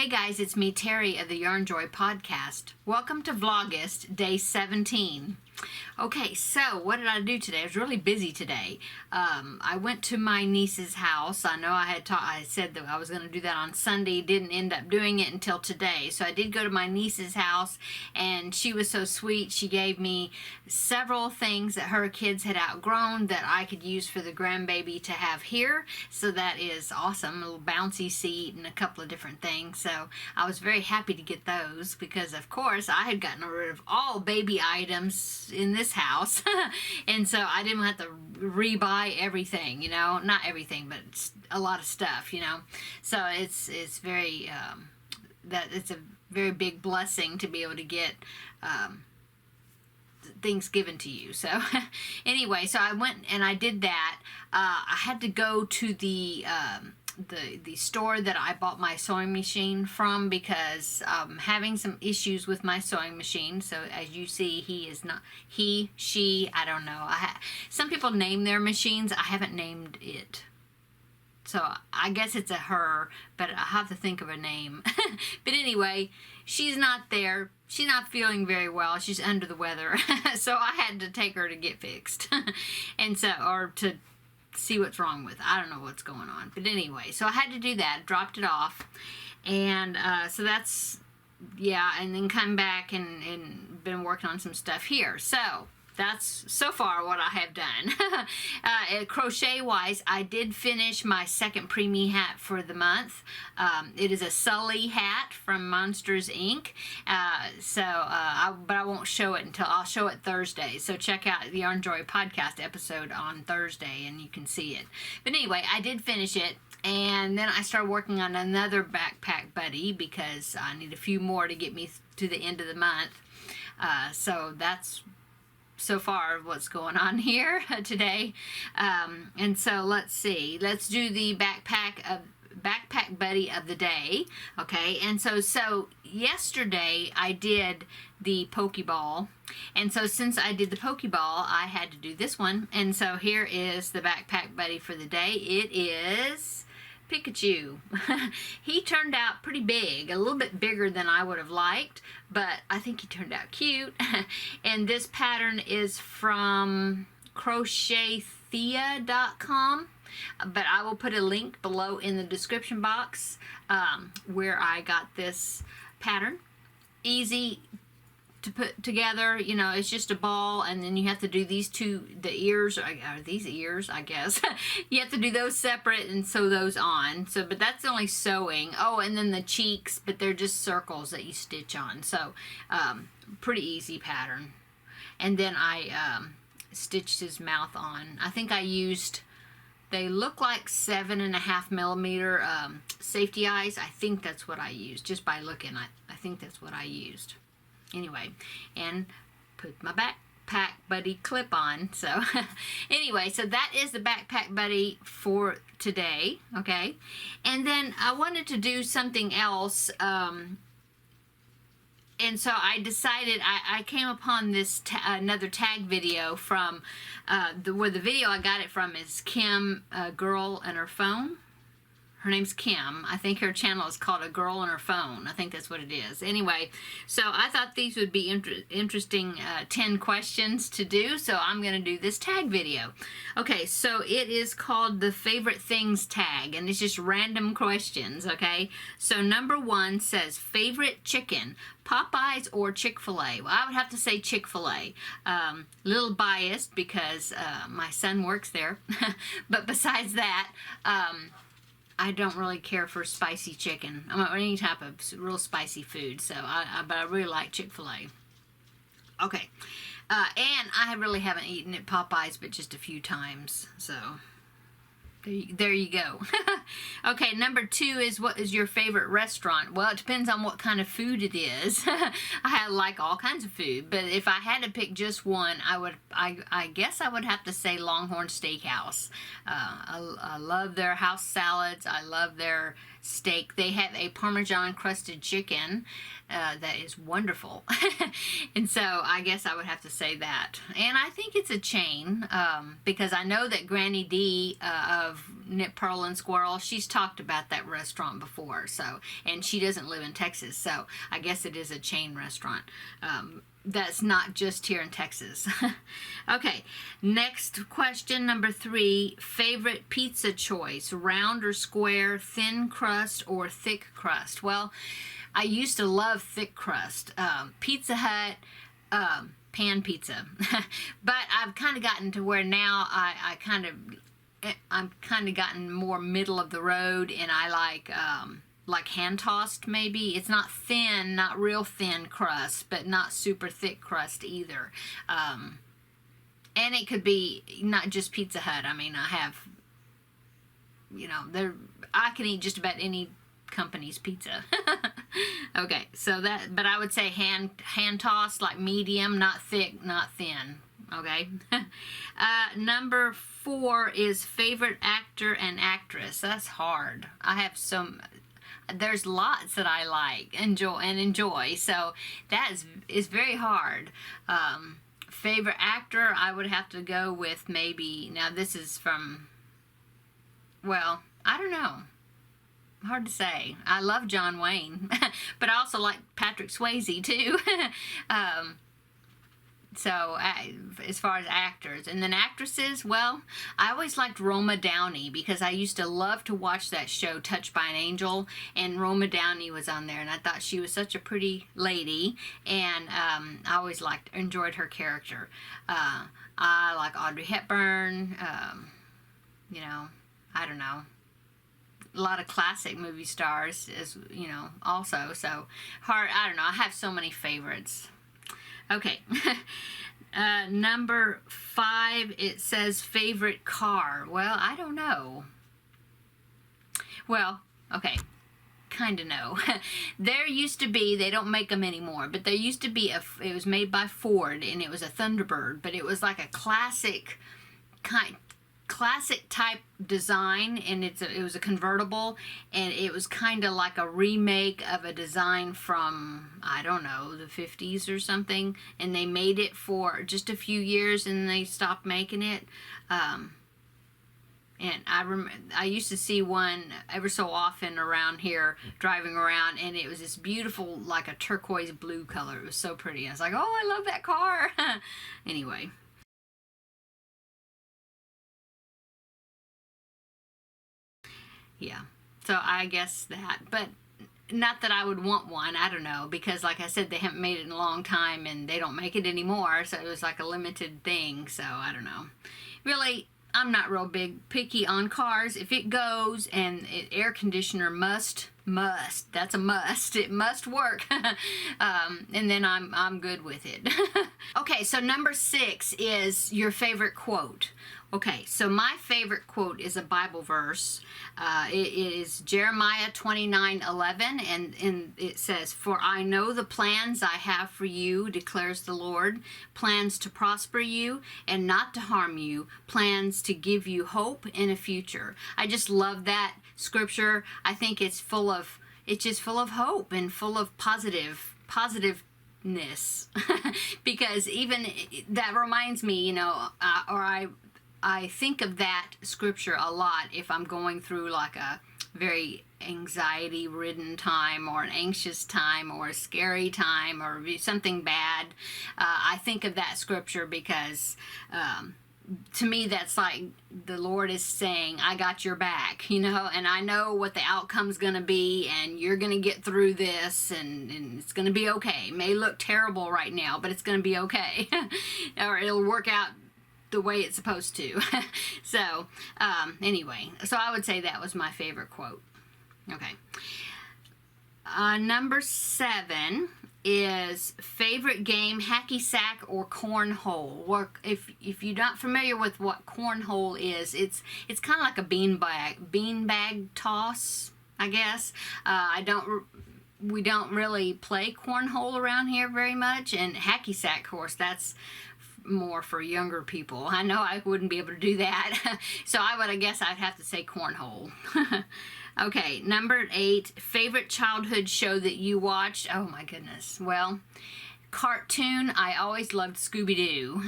Hey guys, it's me, Terri of the Yarnjoy podcast. Welcome to Vlogust, day 17. Okay, so what did I do today? I was really busy today. I went to my niece's house. I know I said that I was going to do that on Sunday. Didn't end up doing it until today. So I did go to my niece's house, and she was so sweet. She gave me several things that her kids had outgrown that I could use for the grandbaby to have here. So that is awesome. A little bouncy seat and a couple of different things. So I was very happy to get those because, of course, I had gotten rid of all baby items in this house. And so I didn't have to rebuy everything, not everything, but a lot of stuff, so it's very it's a very big blessing to be able to get things given to you. So anyway, so I went and I did that. I had to go to the store that I bought my sewing machine from because I'm having some issues with my sewing machine. So as you see, she, I don't know. Some people name their machines. I haven't named it. So I guess it's a her, but I have to think of a name. But anyway, she's not there. She's not feeling very well. She's under the weather. So I had to take her to get fixed. And so, or to see what's wrong with it. I don't know what's going on. But anyway, so I had to do that. Dropped it off. And so that's, yeah, and then come back and been working on some stuff here. So that's so far what I have done. Crochet wise, I did finish my second preemie hat for the month. It is a Sully hat from Monsters Inc. But I won't show it until I'll show it Thursday. So check out the Yarnjoy podcast episode on Thursday and you can see it. But anyway, I did finish it. And then I started working on another backpack buddy because I need a few more to get me to the end of the month. So that's so far what's going on here today. And so let's see. Let's do the backpack buddy of the day. Okay, and so yesterday I did the Pokeball, and so since I did the Pokeball, I had to do this one. And so here is the backpack buddy for the day. It is Pikachu. He turned out pretty big, a little bit bigger than I would have liked, but I think he turned out cute. And this pattern is from crochetthea.com, but I will put a link below in the description box where I got this pattern. Easy to put together, it's just a ball, and then you have to do these two, the ears, or these ears, I guess. You have to do those separate and sew those on. So, but that's only sewing. Oh, and then the cheeks, but they're just circles that you stitch on. So, pretty easy pattern. And then I stitched his mouth on. I think I used, they look like 7.5 millimeter safety eyes. I think that's what I used. Just by looking, I think that's what I used. Anyway, and put my backpack buddy clip on. So anyway, so that is the backpack buddy for today. Okay, and then I wanted to do something else. And so I decided, I came upon this another tag video from where the video I got it from is Kim, a girl and her phone. Her name's Kim. I think her channel is called A Girl on Her Phone. I think that's what it is. Anyway, so I thought these would be interesting 10 questions to do, so I'm going to do this tag video. Okay, so it is called the Favorite Things tag, and it's just random questions, okay? So number 1 says, favorite chicken, Popeyes or Chick-fil-A? Well, I would have to say Chick-fil-A. Little biased because my son works there. But besides that, I don't really care for spicy chicken or any type of real spicy food. So, but I really like Chick-fil-A. Okay, and I really haven't eaten at Popeyes, but just a few times. So there you go. Okay, number 2 is, what is your favorite restaurant? Well, it depends on what kind of food it is. I like all kinds of food, but if I had to pick just one, I guess I would have to say Longhorn Steakhouse. I love their house salads. I love their steak. They have a Parmesan crusted chicken that is wonderful. And so I guess I would have to say that. And I think it's a chain because I know that Granny D of of Knit Pearl and Squirrel. She's talked about that restaurant before, so, and she doesn't live in Texas, so I guess it is a chain restaurant. That's not just here in Texas. Okay, next question, number 3. Favorite pizza choice, round or square, thin crust or thick crust? Well, I used to love thick crust. Pizza Hut, pan pizza. But I've kind of gotten to where now I'm kind of gotten more middle of the road, and I like hand tossed maybe. It's not thin, not real thin crust, but not super thick crust either. And it could be not just Pizza Hut. I mean, I have, you know, I can eat just about any company's pizza. Okay, so that, but I would say hand tossed, like medium, not thick, not thin. Okay. Number 4 is favorite actor and actress. That's hard. I have some. There's lots that I like, enjoy. So that is very hard. Favorite actor, I would have to go with maybe. Now this is from. Well, I don't know. Hard to say. I love John Wayne, but I also like Patrick Swayze too. So as far as actors, and then actresses, well, I always liked Roma Downey because I used to love to watch that show Touched by an Angel, and Roma Downey was on there, and I thought she was such a pretty lady, and I always enjoyed her character. I like Audrey Hepburn. You know, I don't know. A lot of classic movie stars, as you know, also. So hard. I don't know. I have so many favorites. Okay. Number 5, it says favorite car. Well, I don't know. Well, okay. Kind of know. There used to be, they don't make them anymore, but there used to be, it was made by Ford, and it was a Thunderbird, but it was like a classic type design, and it was a convertible, and it was kind of like a remake of a design from, I don't know, the 50s or something, and they made it for just a few years and they stopped making it. And I used to see one ever so often around here, driving around, and it was this beautiful, like a turquoise blue color. It was so pretty. I was like, oh, I love that car. Anyway. Yeah, so I guess that, but not that I would want one, I don't know, because like I said, they haven't made it in a long time, and they don't make it anymore, so it was like a limited thing, so I don't know. Really, I'm not real picky on cars. If it goes, and air conditioner must, that's a must, it must work, and then I'm good with it. Okay, so number 6 is your favorite quote. Okay, so my favorite quote is a Bible verse. It is Jeremiah 29:11, and it says, "For I know the plans I have for you, declares the Lord, plans to prosper you and not to harm you, plans to give you hope in a future." I just love that scripture. I think it's just full of hope and full of positiveness. Because even that reminds me, you know, I think of that scripture a lot if I'm going through like a very anxiety-ridden time, or an anxious time, or a scary time, or something bad. I think of that scripture because to me that's like the Lord is saying, I got your back, you know, and I know what the outcome's going to be, and you're going to get through this, and it's going to be okay. It may look terrible right now, but it's going to be okay. Or it'll work out the way it's supposed to. So anyway, so I would say that was my favorite quote. Okay. Number 7 is favorite game, hacky sack or cornhole. Or if you're not familiar with what cornhole is, it's kind of like a beanbag toss, I guess. We don't really play cornhole around here very much, and hacky sack, of course, that's more for younger people. I know I wouldn't be able to do that. So I guess I'd have to say cornhole. Okay, number 8, favorite childhood show that you watched. Oh my goodness. Well, cartoon, I always loved Scooby-Doo.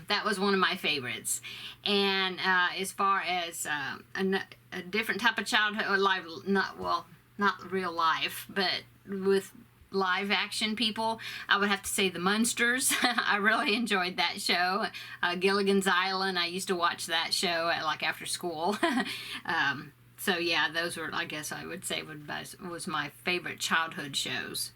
That was one of my favorites. And as far as a different type of childhood, or live, not real life, but with live action people, I would have to say the Munsters. I really enjoyed that show. Gilligan's Island, I used to watch that show at, like, after school. So yeah, those were, I guess I would say, was my favorite childhood shows.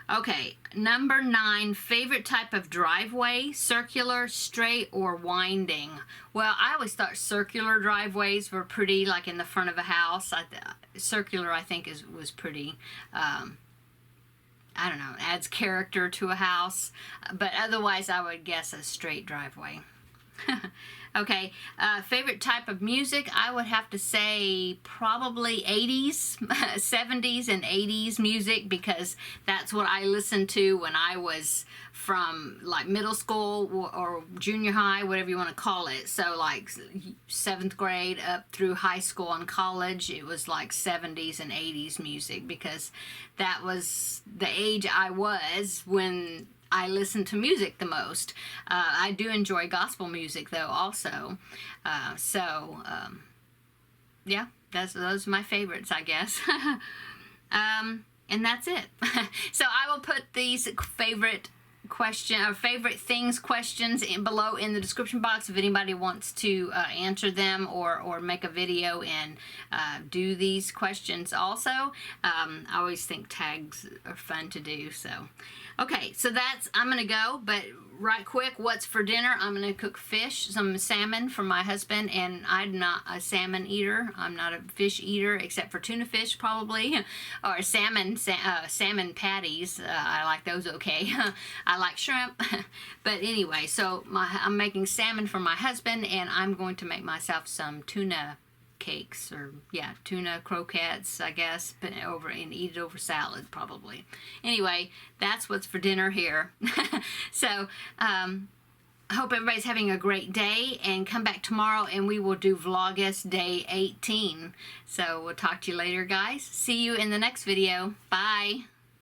Okay, number 9, favorite type of driveway: circular, straight, or winding? Well, I always thought circular driveways were pretty, like in the front of a house. Circular, I think, was pretty, I don't know, adds character to a house. But otherwise, I would guess a straight driveway. Okay, favorite type of music, I would have to say probably 80s, 70s and 80s music, because that's what I listened to when I was from, like, middle school or junior high, whatever you want to call it. So like 7th grade up through high school and college, it was like 70s and 80s music, because that was the age I was when I listen to music the most. I do enjoy gospel music, though, also. Yeah, those are my favorites, I guess. And that's it. So I will put these favorite things questions below in the description box if anybody wants to answer them or make a video and do these questions also. I always think tags are fun to do. So okay, so I'm gonna go, but right quick, what's for dinner? I'm gonna cook fish, some salmon for my husband, and I'm not a salmon eater. I'm not a fish eater, except for tuna fish probably, or salmon patties. I like those okay. I like shrimp. But anyway, so I'm making salmon for my husband, and I'm going to make myself some tuna cakes, or yeah, tuna croquettes, I guess, but eat it over salad probably. Anyway, that's what's for dinner here. So I hope everybody's having a great day, and come back tomorrow and we will do Vlogust day 18. So we'll talk to you later, guys. See you in the next video. Bye.